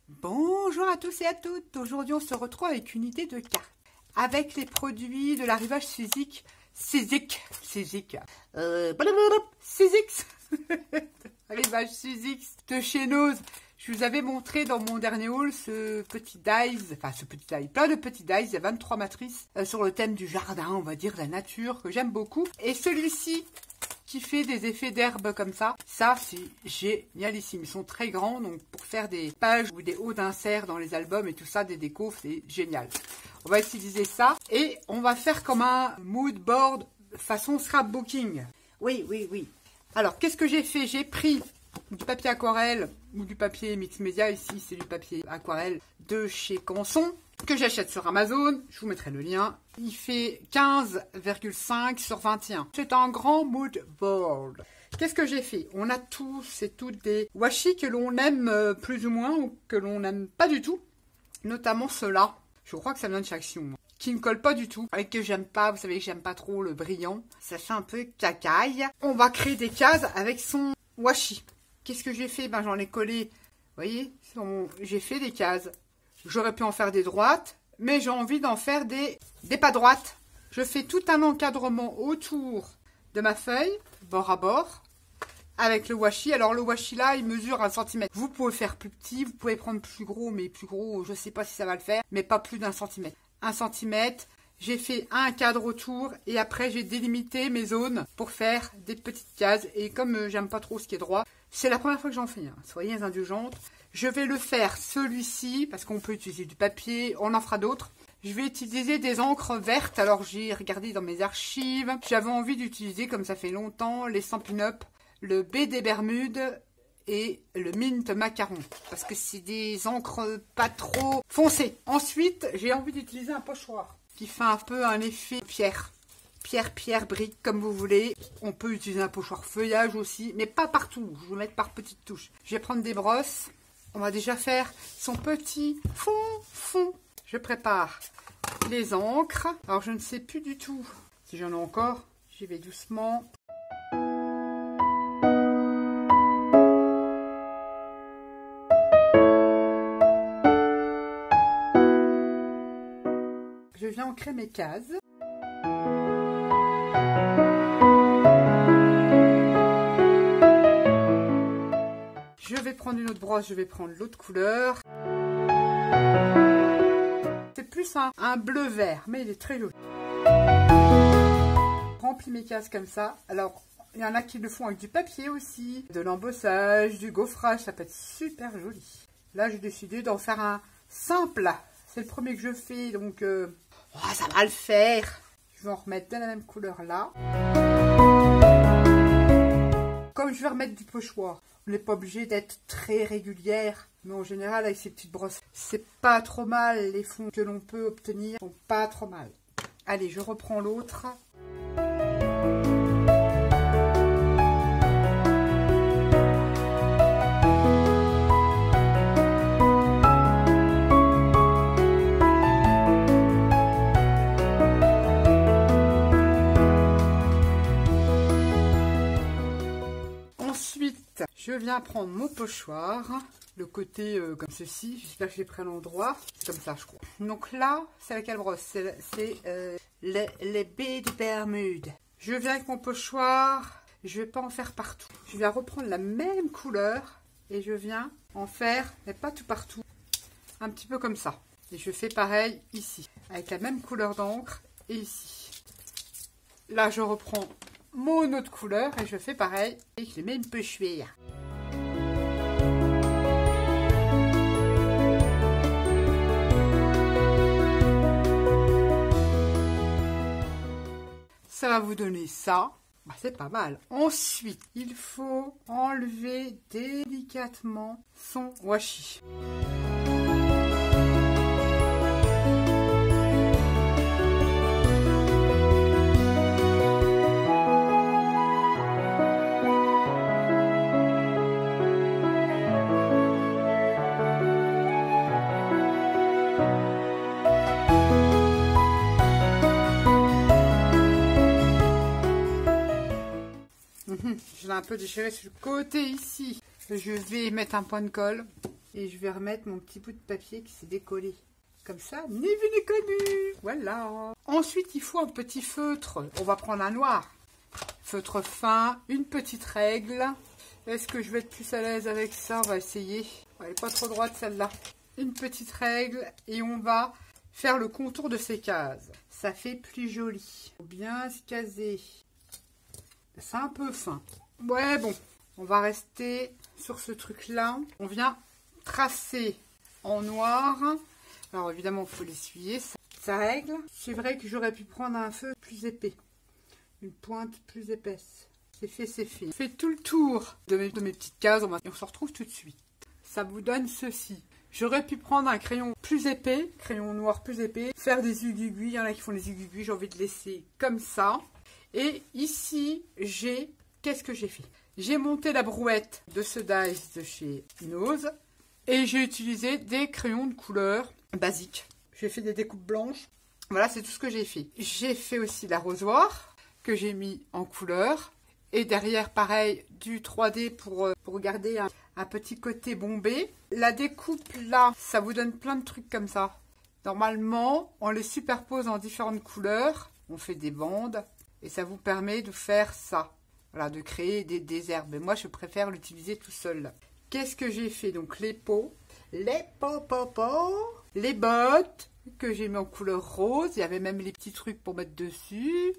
Bonjour à tous et à toutes. Aujourd'hui on se retrouve avec une idée de carte. Avec les produits de l'arrivage Sizzix. Arrivage Sizzix de chez Nose. Je vous avais montré dans mon dernier haul ce petit dies, plein de petits dies, il y a 23 matrices sur le thème du jardin, on va dire, de la nature, que j'aime beaucoup. Et celui-ci, qui fait des effets d'herbe comme ça c'est génialissime. Ils sont très grands, donc pour faire des pages ou des hauts d'insert dans les albums et tout ça, des décos, c'est génial. On va utiliser ça et on va faire comme un mood board façon scrapbooking. Oui. Alors, qu'est-ce que j'ai fait? J'ai pris du papier aquarelle ou du papier mix média. Ici, c'est du papier aquarelle de chez Canson que j'achète sur Amazon. Je vous mettrai le lien. Il fait 15,5 sur 21. C'est un grand mood board. Qu'est-ce que j'ai fait? On a tous et toutes des washi que l'on aime plus ou moins ou que l'on n'aime pas du tout. Notamment ceux-là. Je crois que ça vient de chez Action. Qui ne colle pas du tout. Et que j'aime pas. Vous savez que j'aime pas trop le brillant. Ça fait un peu cacaille. On va créer des cases avec son washi. Qu'est-ce que j'ai fait? Ben, j'en ai collé. Vous voyez? J'ai fait des cases. J'aurais pu en faire des droites. Mais j'ai envie d'en faire des pas droites. Je fais tout un encadrement autour de ma feuille. Bord à bord. Avec le washi. Alors le washi là, il mesure 1 cm. Vous pouvez faire plus petit. Vous pouvez prendre plus gros. Mais plus gros, je sais pas si ça va le faire. Mais pas plus d'1 cm. 1 cm. J'ai fait un cadre autour et après j'ai délimité mes zones pour faire des petites cases. Et comme j'aime pas trop ce qui est droit, c'est la première fois que j'en fais un. Soyez indulgentes. Je vais le faire celui-ci parce qu'on peut utiliser du papier, on en fera d'autres. Je vais utiliser des encres vertes. Alors j'ai regardé dans mes archives. J'avais envie d'utiliser, comme ça fait longtemps, les Stampin' Up, le B des Bermudes et le Mint Macaron. Parce que c'est des encres pas trop foncées. Ensuite, j'ai envie d'utiliser un pochoir qui fait un peu un effet pierre, brique, comme vous voulez. On peut utiliser un pochoir feuillage aussi, mais pas partout. Je vais vous mettre par petites touches. Je vais prendre des brosses. On va déjà faire son petit fond. Je prépare les encres. Alors, je ne sais plus du tout si j'en ai encore. J'y vais doucement. Je viens ancrer mes cases. Je vais prendre une autre brosse, je vais prendre l'autre couleur. C'est plus un bleu vert, mais il est très joli. Je remplis mes cases comme ça. Alors, il y en a qui le font avec du papier aussi, de l'embossage, du gaufrage, ça peut être super joli. Là, j'ai décidé d'en faire un simple. C'est le premier que je fais, donc ça va le faire. Je vais en remettre de la même couleur là. Comme je vais remettre du pochoir, on n'est pas obligé d'être très régulière. Mais en général, avec ces petites brosses, c'est pas trop mal. Les fonds que l'on peut obtenir sont pas trop mal. Allez, je reprends l'autre. Ensuite, je viens prendre mon pochoir, le côté comme ceci. J'espère que j'ai pris l'endroit. C'est comme ça, je crois. Donc là, c'est laquelle brosse? C'est les baies de Bermude. Je viens avec mon pochoir. Je vais pas en faire partout. Je viens reprendre la même couleur et je viens en faire, mais pas tout partout, un petit peu comme ça. Et je fais pareil ici, avec la même couleur d'encre et ici. Là, je reprends mon autre couleur et je fais pareil et je les mets une peu chouette. Ça va vous donner ça. Bah, c'est pas mal. Ensuite, il faut enlever délicatement son washi. l'ai un peu déchiré sur le côté ici. Je vais mettre un point de colle et je vais remettre mon petit bout de papier qui s'est décollé. Comme ça, ni vu ni connu. Voilà. Ensuite, il faut un petit feutre. On va prendre un noir. Feutre fin, une petite règle. Est-ce que je vais être plus à l'aise avec ça? On va essayer. Elle n'est pas trop droite celle-là. Une petite règle et on va faire le contour de ces cases. Ça fait plus joli. Faut bien se caser. C'est un peu fin. Ouais, bon. On va rester sur ce truc-là. On vient tracer en noir. Alors évidemment, il faut l'essuyer. Ça règle. C'est vrai que j'aurais pu prendre un feu plus épais. Une pointe plus épaisse. C'est fait, c'est fait. Je fais tout le tour de mes petites cases. Et on se retrouve tout de suite. Ça vous donne ceci. J'aurais pu prendre un crayon plus épais, crayon noir plus épais, faire des aiguilles. Il y en a qui font des aiguilles, j'ai envie de laisser comme ça. Et ici, qu'est-ce que j'ai fait? J'ai monté la brouette de ce dies de chez Nose et j'ai utilisé des crayons de couleur basique. J'ai fait des découpes blanches. Voilà, c'est tout ce que j'ai fait. J'ai fait aussi l'arrosoir que j'ai mis en couleur. Et derrière, pareil, du 3D pour garder un petit côté bombé. La découpe, là, ça vous donne plein de trucs comme ça. Normalement, on les superpose en différentes couleurs. On fait des bandes. Et ça vous permet de faire ça. Voilà, de créer des herbes. Et moi, je préfère l'utiliser tout seul. Qu'est-ce que j'ai fait? Donc, les pots. Les les bottes que j'ai mis en couleur rose. Il y avait même les petits trucs pour mettre dessus.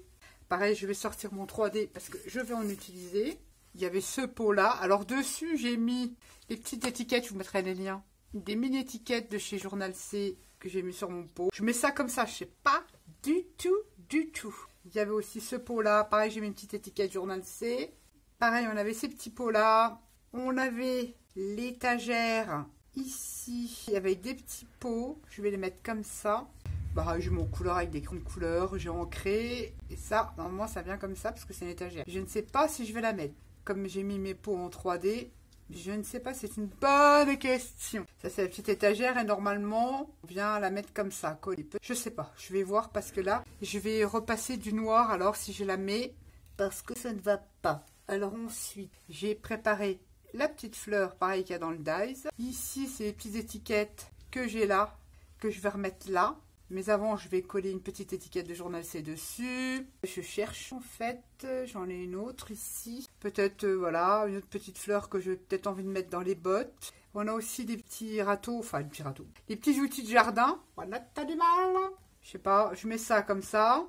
Pareil, je vais sortir mon 3D parce que je vais en utiliser. Il y avait ce pot-là. Alors, dessus, j'ai mis les petites étiquettes. Je vous mettrai les liens. Des mini-étiquettes de chez Journal C que j'ai mis sur mon pot. Je mets ça comme ça. Je sais pas du tout. Il y avait aussi ce pot-là. Pareil, j'ai mis une petite étiquette Journal C. Pareil, on avait ces petits pots-là. On avait l'étagère ici. Il y avait des petits pots. Je vais les mettre comme ça. Bah, j'ai mon couleur avec des crayons de couleur, j'ai ancré, et ça, normalement, ça vient comme ça, parce que c'est une étagère. Je ne sais pas si je vais la mettre. Comme j'ai mis mes pots en 3D, je ne sais pas, c'est une bonne question. Ça, c'est la petite étagère, et normalement, on vient la mettre comme ça, coller. Je sais pas, je vais voir, parce que là, je vais repasser du noir, alors si je la mets, parce que ça ne va pas. Alors ensuite, j'ai préparé la petite fleur, pareil qu'il y a dans le dies. Ici, c'est les petites étiquettes que j'ai là, que je vais remettre là. Mais avant, je vais coller une petite étiquette de Journal C dessus. Je cherche en fait, j'en ai une autre ici. Peut-être, voilà, une autre petite fleur que j'ai peut-être envie de mettre dans les bottes. On a aussi des petits râteaux, enfin des petits râteaux. Des petits outils de jardin. Voilà, t'as du mal. Je sais pas, je mets ça comme ça.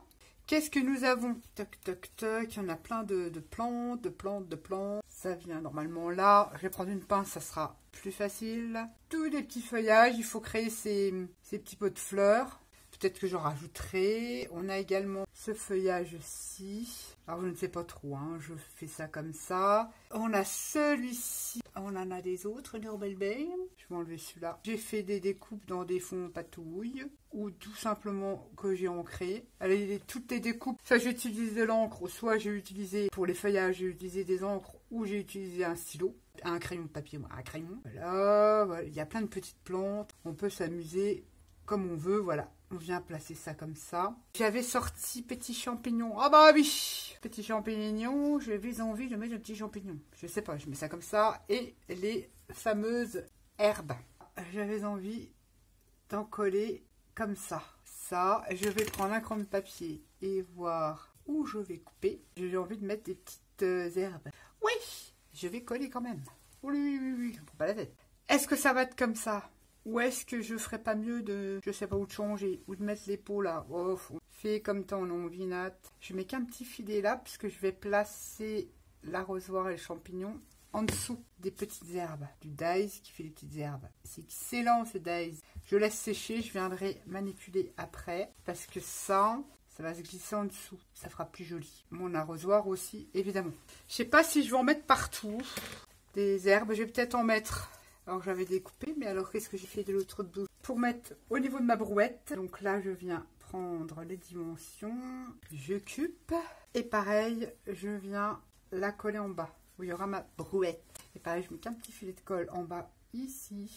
Qu'est-ce que nous avons? Toc, toc, toc. Il y en a plein de plantes, de plantes. Ça vient normalement là. Je vais prendre une pince, ça sera plus facile. Tous les petits feuillages, il faut créer ces petits pots de fleurs. Peut-être que j'en rajouterai. On a également ce feuillage-ci. Alors, je ne sais pas trop, hein. Je fais ça comme ça. On a celui-ci. On en a des autres, les belle. Je vais enlever celui-là. J'ai fait des découpes dans des fonds patouilles. Ou tout simplement que j'ai ancré. Allez, toutes les découpes. Soit j'ai utilisé de l'encre, soit j'ai utilisé, pour les feuillages, j'ai utilisé des encres, ou j'ai utilisé un stylo. Un crayon de papier, moi, un crayon. Voilà. Il y a plein de petites plantes. On peut s'amuser comme on veut, voilà. On vient placer ça comme ça. J'avais sorti petits champignons. Ah bah oui, petits champignons. J'avais envie de mettre des petits champignons. Je sais pas, je mets ça comme ça. Et les fameuses herbes. J'avais envie d'en coller comme ça. Ça, je vais prendre un crayon de papier et voir où je vais couper. J'ai envie de mettre des petites herbes. Oui, je vais coller quand même. Oui, je ne prends pas la tête. Est-ce que ça va être comme ça? Ou est-ce que je ferais pas mieux de, je sais pas, où de changer, ou de mettre les pots là? Oh, fais comme t'en as envie, Nat. Je mets qu'un petit filet là, puisque je vais placer l'arrosoir et le champignon en dessous des petites herbes. Du dies qui fait des petites herbes. C'est excellent ce dies. Je laisse sécher, je viendrai manipuler après, parce que ça va se glisser en dessous. Ça fera plus joli. Mon arrosoir aussi, évidemment. Je sais pas si je vais en mettre partout. Des herbes, je vais peut-être en mettre. Alors j'avais découpé, mais alors qu'est-ce que j'ai fait de l'autre bout? Pour mettre au niveau de ma brouette, donc là je viens prendre les dimensions, je coupe, et pareil, je viens la coller en bas, où il y aura ma brouette. Et pareil, je mets qu'un petit filet de colle en bas, ici,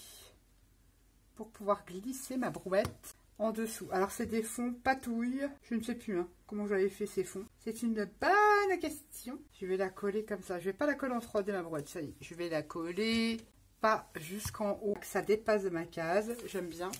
pour pouvoir glisser ma brouette en dessous. Alors c'est des fonds patouille, je ne sais plus hein, comment j'avais fait ces fonds. C'est une bonne question. Je vais la coller comme ça. Je vais pas la coller en 3D ma brouette, ça y est. Je vais la coller pas jusqu'en haut, que ça dépasse de ma case. J'aime bien.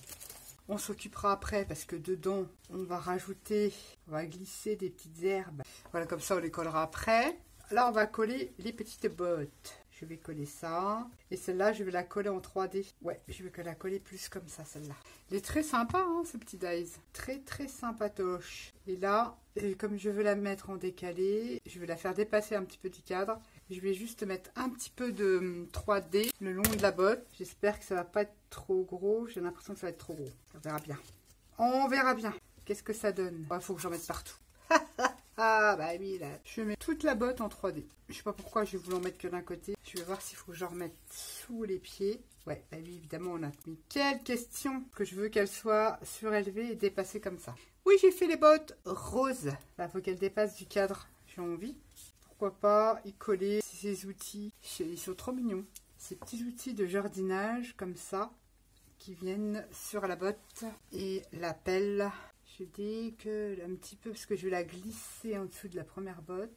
On s'occupera après parce que dedans, on va rajouter, on va glisser des petites herbes. Voilà, comme ça on les collera après. Là, on va coller les petites bottes. Je vais coller ça. Et celle-là, je vais la coller en 3D. Ouais, je vais la coller plus comme ça, celle-là. Elle est très sympa, hein, ce petit dies. Très, très sympatoche. Et là, comme je veux la mettre en décalé, je vais la faire dépasser un petit peu du cadre. Je vais juste mettre un petit peu de 3D le long de la botte. J'espère que ça va pas être trop gros. J'ai l'impression que ça va être trop gros. On verra bien. On verra bien. Qu'est-ce que ça donne? Il faut que j'en mette partout. Ah bah oui, là. Je mets toute la botte en 3D. Je sais pas pourquoi je voulais en mettre que d'un côté. Je vais voir s'il faut que j'en remette sous les pieds. Ouais, bah oui, évidemment, on a mis. Quelle question que je veux qu'elle soit surélevée et dépassée comme ça. Oui, j'ai fait les bottes roses. Là, faut qu'elles dépassent du cadre. J'ai envie. Pourquoi pas y coller ces outils. Ils sont trop mignons. Ces petits outils de jardinage comme ça qui viennent sur la botte et la pelle. Je décolle un petit peu parce que je vais la glisser en dessous de la première botte.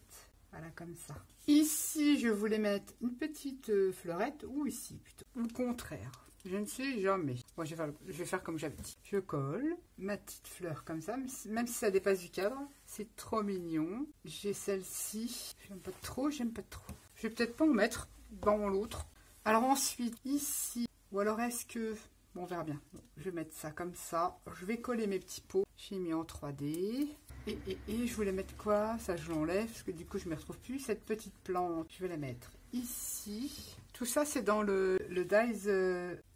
Voilà, comme ça. Ici, je voulais mettre une petite fleurette ou ici plutôt. Ou le contraire. Je ne sais jamais. Bon, je vais faire comme j'avais dit. Je colle ma petite fleur comme ça, même si ça dépasse du cadre. C'est trop mignon. J'ai celle-ci. J'aime pas trop, j'aime pas trop. Je vais peut-être pas en mettre dans l'autre. Alors ensuite, ici, ou alors est-ce que... Bon, on verra bien. Bon, je vais mettre ça comme ça. Je vais coller mes petits pots. J'ai mis en 3D. Et je voulais mettre quoi? Ça, je l'enlève parce que du coup, je ne me retrouve plus. Cette petite plante, je vais la mettre ici. Tout ça, c'est dans le Dies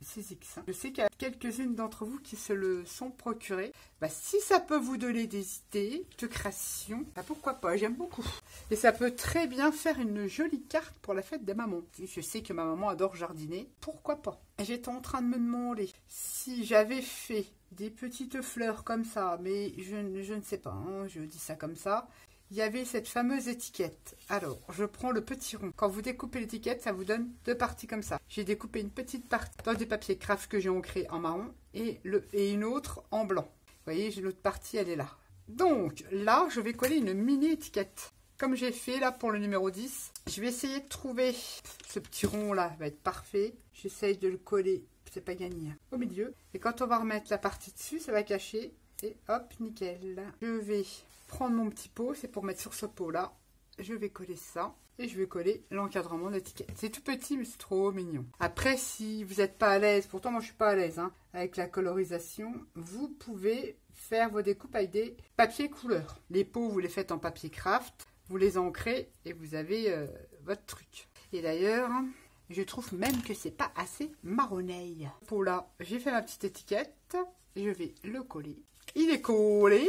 6X. Je sais qu'il y a quelques-unes d'entre vous qui se le sont procurées. Bah, si ça peut vous donner des idées de création, bah, pourquoi pas? J'aime beaucoup. Et ça peut très bien faire une jolie carte pour la fête des mamans. Je sais que ma maman adore jardiner. Pourquoi pas? J'étais en train de me demander si j'avais fait des petites fleurs comme ça, mais je ne sais pas, hein, je dis ça comme ça. Il y avait cette fameuse étiquette. Alors, je prends le petit rond. Quand vous découpez l'étiquette, ça vous donne deux parties comme ça. J'ai découpé une petite partie dans du papier craft que j'ai ancré en marron et une autre en blanc. Vous voyez, l'autre partie, elle est là. Donc, là, je vais coller une mini étiquette. Comme j'ai fait là pour le numéro 10, je vais essayer de trouver ce petit rond là, va être parfait. J'essaye de le coller, c'est pas gagné, hein, au milieu. Et quand on va remettre la partie dessus, ça va cacher. Et hop, nickel. Je vais prendre mon petit pot, c'est pour mettre sur ce pot là. Je vais coller ça. Et je vais coller l'encadrement de l'étiquette. C'est tout petit, mais c'est trop mignon. Après, si vous n'êtes pas à l'aise, pourtant moi je suis pas à l'aise, hein, avec la colorisation, vous pouvez faire vos découpes avec des papiers couleurs. Les pots, vous les faites en papier craft. Vous les ancrez et vous avez votre truc. Et d'ailleurs, je trouve même que c'est pas assez marronneille. Pour là, j'ai fait ma petite étiquette. Je vais le coller. Il est collé.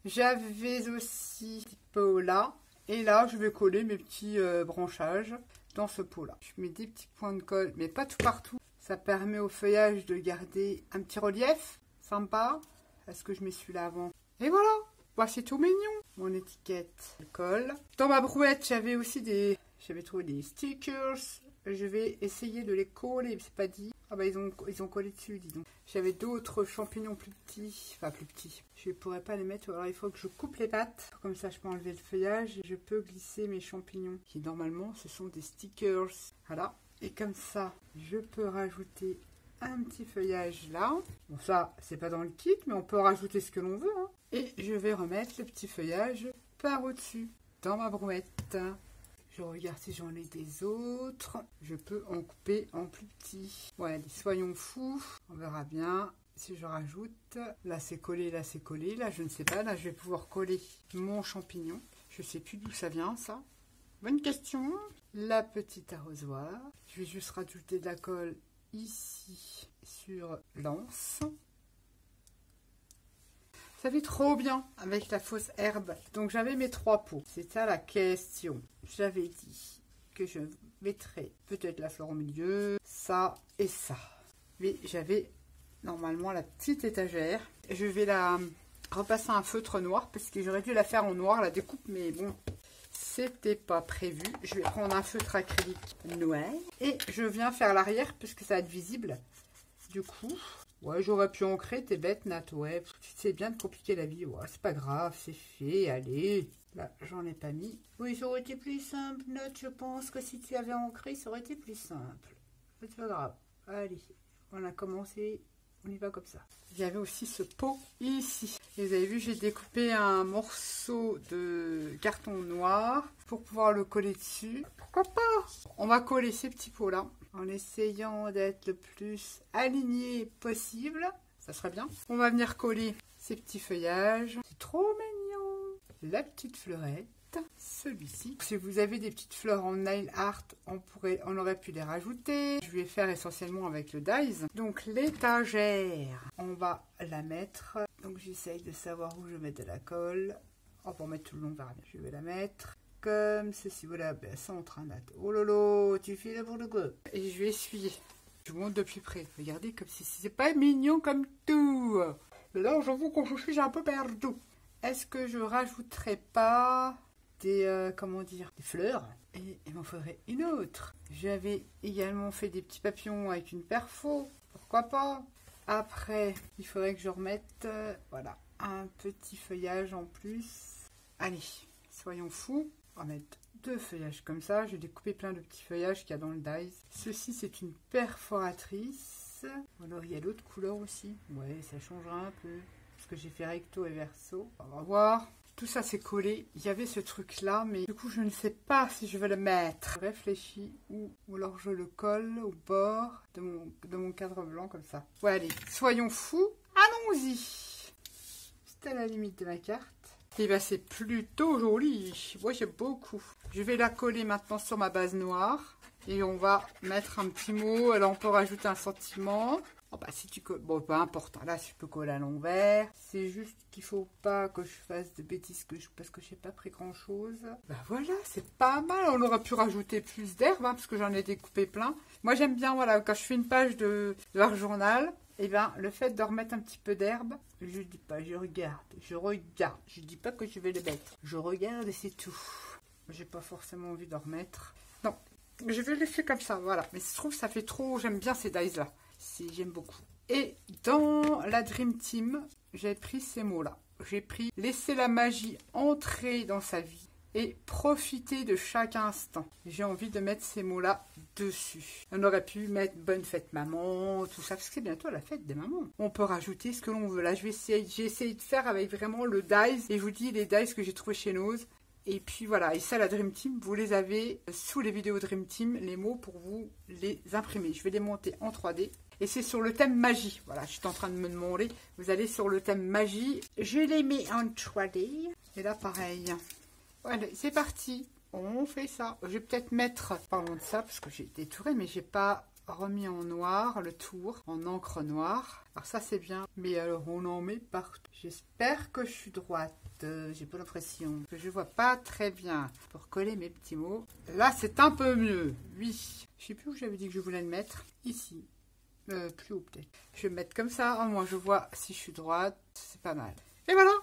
J'avais aussi ce pot là. Et là, je vais coller mes petits branchages dans ce pot là. Je mets des petits points de colle, mais pas tout partout. Ça permet au feuillage de garder un petit relief. Sympa. Est-ce que je mets celui-là avant? Et voilà. Bah, c'est tout mignon. Mon étiquette colle. Dans ma brouette, j'avais trouvé des stickers. Je vais essayer de les coller, c'est pas dit. Ah bah ils ont collé dessus, dis donc. J'avais d'autres champignons plus petits, enfin plus petits. Je ne pourrais pas les mettre, alors il faut que je coupe les pattes. Comme ça, je peux enlever le feuillage et je peux glisser mes champignons. Qui normalement, ce sont des stickers. Voilà. Et comme ça, je peux rajouter un petit feuillage là. Bon, ça, c'est pas dans le kit, mais on peut rajouter ce que l'on veut, hein. Et je vais remettre le petit feuillage par au-dessus, dans ma brouette. Je regarde si j'en ai des autres. Je peux en couper en plus petit. Ouais, soyons fous. On verra bien si je rajoute. Là, c'est collé, là, c'est collé. Là, je ne sais pas. Là, je vais pouvoir coller mon champignon. Je ne sais plus d'où ça vient, ça. Bonne question. La petite arrosoir. Je vais juste rajouter de la colle ici sur l'anse. Ça fait trop bien avec la fausse herbe. Donc j'avais mes 3 pots. C'est ça la question. J'avais dit que je mettrais peut-être la fleur au milieu, ça et ça. Mais j'avais normalement la petite étagère. Je vais la repasser un feutre noir parce que j'aurais dû la faire en noir la découpe, mais bon, c'était pas prévu. Je vais prendre un feutre acrylique noir et je viens faire l'arrière parce que ça va être visible. Du coup, Ouais, j'aurais pu ancrer, t'es bête, Nat, ouais. Parce que tu sais bien de compliquer la vie. Ouais, c'est pas grave, c'est fait, allez. Là, j'en ai pas mis. Oui, ça aurait été plus simple, Nat, je pense que si tu avais ancré, ça aurait été plus simple. C'est pas grave. Allez, on a commencé, on y va comme ça. Il y avait aussi ce pot ici. Et vous avez vu, j'ai découpé un morceau de carton noir pour pouvoir le coller dessus. Pourquoi pas? On va coller ces petits pots-là en essayant d'être le plus aligné possible. Ça serait bien. On va venir coller ces petits feuillages. C'est trop mignon. La petite fleurette. Celui-ci. Si vous avez des petites fleurs en nail art, on aurait pu les rajouter. Je vais faire essentiellement avec le dies. Donc l'étagère, on va la mettre. Donc j'essaye de savoir où je mets de la colle. On va en mettre tout le long, on verra bien. Je vais la mettre comme ceci. Voilà, ben, ça en train d'être. Oh lolo, tu fais là pour le coup. Et je vais essuyer. Je vous montre de plus près. Regardez comme si c'est pas mignon comme tout. Là, j'avoue qu'on suis un peu perdu. Est-ce que je rajouterai pas comment dire, des fleurs, et il m'en faudrait une autre. J'avais également fait des petits papillons avec une perfo, pourquoi pas. Après, il faudrait que je remette, voilà, un petit feuillage en plus. Allez, soyons fous, on va mettre 2 feuillages comme ça. Je vais découper plein de petits feuillages qu'il y a dans le dies. Ceci, c'est une perforatrice. Alors, il y a l'autre couleur aussi. Ouais, ça changera un peu, parce que j'ai fait recto et verso. On va voir. Tout ça c'est collé. Il y avait ce truc là, mais du coup je ne sais pas si je vais le mettre. Je réfléchis ou alors je le colle au bord de mon cadre blanc comme ça. Ouais, allez, soyons fous. Allons-y. C'est à la limite de ma carte. Et bien c'est plutôt joli. Moi j'aime beaucoup. Je vais la coller maintenant sur ma base noire. Et on va mettre un petit mot. Alors on peut rajouter un sentiment. Oh bah si tu colles, bon peu importe, là tu peux coller à l'envers. C'est juste qu'il faut pas que je fasse de bêtises parce que j'ai pas pris grand chose. Bah voilà, c'est pas mal. On aurait pu rajouter plus d'herbe parce que j'en ai découpé plein. Moi j'aime bien, voilà, quand je fais une page de l'art journal, et ben le fait de remettre un petit peu d'herbe, je dis pas, je regarde. Je dis pas que je vais le mettre. Je regarde et c'est tout. J'ai pas forcément envie de remettre. Non, je vais laisser comme ça, voilà. Mais je trouve que ça fait trop, j'aime bien ces dies là. J'aime beaucoup. Et dans la Dream Team, j'ai pris ces mots-là. J'ai pris « Laisser la magie entrer dans sa vie et profiter de chaque instant ». J'ai envie de mettre ces mots-là dessus. On aurait pu mettre « Bonne fête maman », tout ça, parce que c'est bientôt la fête des mamans. On peut rajouter ce que l'on veut. Là, j'ai essayé de faire avec vraiment le dies. Et je vous dis les dies que j'ai trouvé chez Nose. Et puis voilà, et ça la Dream Team, vous les avez sous les vidéos Dream Team, les mots pour vous les imprimer. Je vais les monter en 3D. Et c'est sur le thème magie. Voilà, je suis en train de me demander. Vous allez sur le thème magie. Je les mets en 3D. Et là, pareil. Voilà, c'est parti. On fait ça. Je vais peut-être mettre, parlons de ça, parce que j'ai détouré, mais j'ai pas remis en noir le tour, en encre noire. Alors ça, c'est bien. Mais alors, on en met partout. J'espère que je suis droite. J'ai pas l'impression que je vois pas très bien pour coller mes petits mots. Là, c'est un peu mieux. Oui. Je sais plus où j'avais dit que je voulais le mettre. Ici. Plus haut peut-être. Je vais me mettre comme ça. Au moins, je vois si je suis droite. C'est pas mal. Et voilà.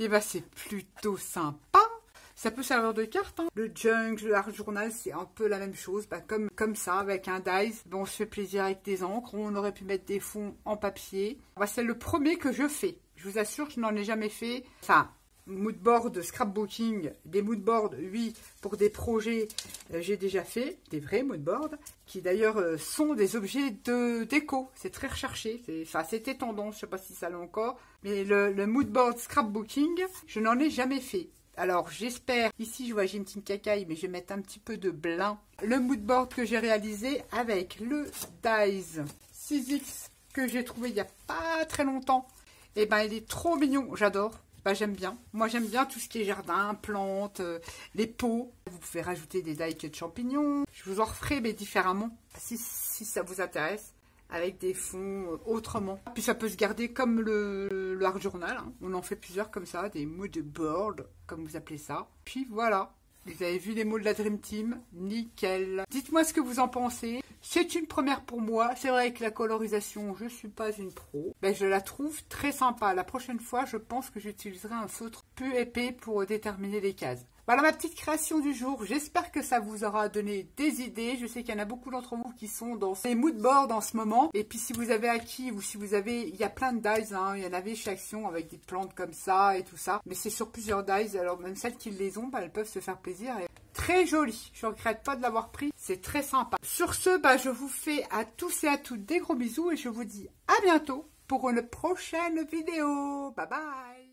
Et bah, c'est plutôt sympa. Ça peut servir de carte. Hein. Le jungle, l'art journal, c'est un peu la même chose. Bah, comme ça, avec un dies. Bon, on se fait plaisir avec des encres. On aurait pu mettre des fonds en papier. Bah, c'est le premier que je fais. Je vous assure, je n'en ai jamais fait. Enfin, moodboard, scrapbooking, des moodboards, oui, pour des projets, j'ai déjà fait, des vrais moodboards, qui d'ailleurs sont des objets de déco. C'est très recherché. Enfin, c'était tendance, je ne sais pas si ça l'est encore. Mais le moodboard scrapbooking, je n'en ai jamais fait. Alors, j'espère, ici je vois j'ai une petite cacaille, mais je vais mettre un petit peu de blanc. Le moodboard que j'ai réalisé avec le dies 6X que j'ai trouvé il n'y a pas très longtemps. Et ben, il est trop mignon, j'adore. Bah, j'aime bien. Moi, j'aime bien tout ce qui est jardin, plantes, les pots. Vous pouvez rajouter des die-cut champignons. Je vous en referai, mais différemment, si ça vous intéresse, avec des fonds autrement. Puis ça peut se garder comme l'art journal. Hein. On en fait plusieurs comme ça, des mood boards, comme vous appelez ça. Puis voilà. Vous avez vu les mots de la Dream Team, nickel. Dites-moi ce que vous en pensez. C'est une première pour moi. C'est vrai que la colorisation, je ne suis pas une pro. Ben, je la trouve très sympa. La prochaine fois, je pense que j'utiliserai un feutre peu épais pour déterminer les cases. Voilà ma petite création du jour. J'espère que ça vous aura donné des idées. Je sais qu'il y en a beaucoup d'entre vous qui sont dans ces mood boards en ce moment. Et puis si vous avez acquis ou si vous avez... Il y a plein de dies, hein. Il y en avait chez Action avec des plantes comme ça et tout ça. Mais c'est sur plusieurs dies. Alors même celles qui les ont, bah, elles peuvent se faire plaisir. Et très joli. Je ne regrette pas de l'avoir pris. C'est très sympa. Sur ce, bah, je vous fais à tous et à toutes des gros bisous. Et je vous dis à bientôt pour une prochaine vidéo. Bye bye.